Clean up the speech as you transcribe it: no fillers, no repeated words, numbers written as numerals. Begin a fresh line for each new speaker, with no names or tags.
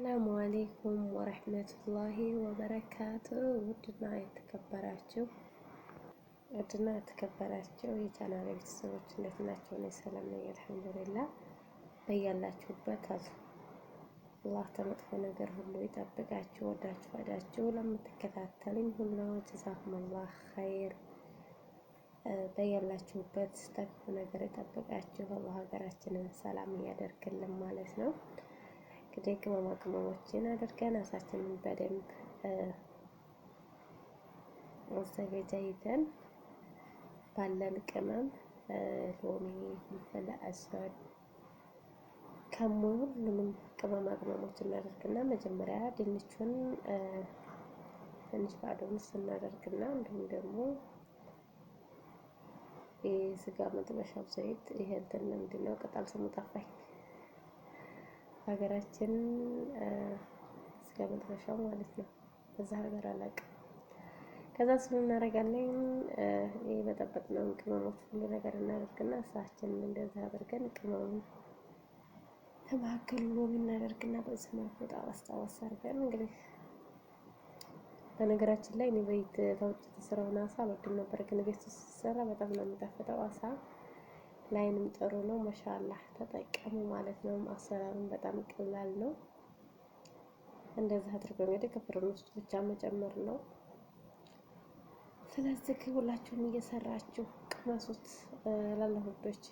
ሰላሙ አሌይኩም ወረህመቱላሂ ወበረካቱ። ውድና የተከበራችሁ የቻናሌ ቤተሰቦች እንዴት ናቸው? እኔ ሰላም ነኝ አልሐምዱሊላህ። በያላችሁበት አላህ ከመጥፎ ነገር ሁሉ ይጠብቃችሁ። ወዳችሁ ፈዳችሁ ለምትከታተሉኝ ሁሉ ጀዛኩሙላህ ኸይር። በያላችሁበት ከክፉ ነገር ይጠብቃችሁ። አላህ ሀገራችንን ሰላም ያደርግልን ማለት ነው። እንግዲህ ቅመማ ቅመሞችን አድርገን ራሳችንን በደንብ አዘገጃጅተን ባለን ቅመም ሎሚ፣ ፍልፍል አስወድ ሁሉንም ቅመማ ቅመሞች እናደርግና መጀመሪያ ድንቹን ትንሽ ባዶንስ እናደርግና እንዲሁም ደግሞ የስጋ መጥበሻው ዘይት ይሄ እንትን ምንድነው ቅጠል ስሙ ጠፋኝ። ሀገራችን ስጋ መጥበሻው ማለት ነው። በዛ ሀገር አላውቅም። ከዛ እሱን እናደርጋለን። የበጠበጥነውን ቅመሞች ሁሉ ነገር እናደርግና እሳችንን እንደዛ አድርገን ቅመሙን ተመካከሉ ሎሚ እናደርግና በዚህ መልኩ ጣዋስ አድርገን እንግዲህ በነገራችን ላይ እኔ ቤት ተውጭ ተሰራውን አሳ አልወድም ነበር፣ ግን ቤት ውስጥ ሲሰራ በጣም ነው የሚጣፍጠው። አሳ ላይንም ጥሩ ነው። ማሻአላህ ተጠቀሙ ማለት ነው። አሰራሩም በጣም ቀላል ነው። እንደዚህ አድርጎ እንግዲህ ከፍርን ውስጥ ብቻ መጨመር ነው። ስለዚህ ሁላችሁም እየሰራችሁ ቅመሱት ላለሁዶች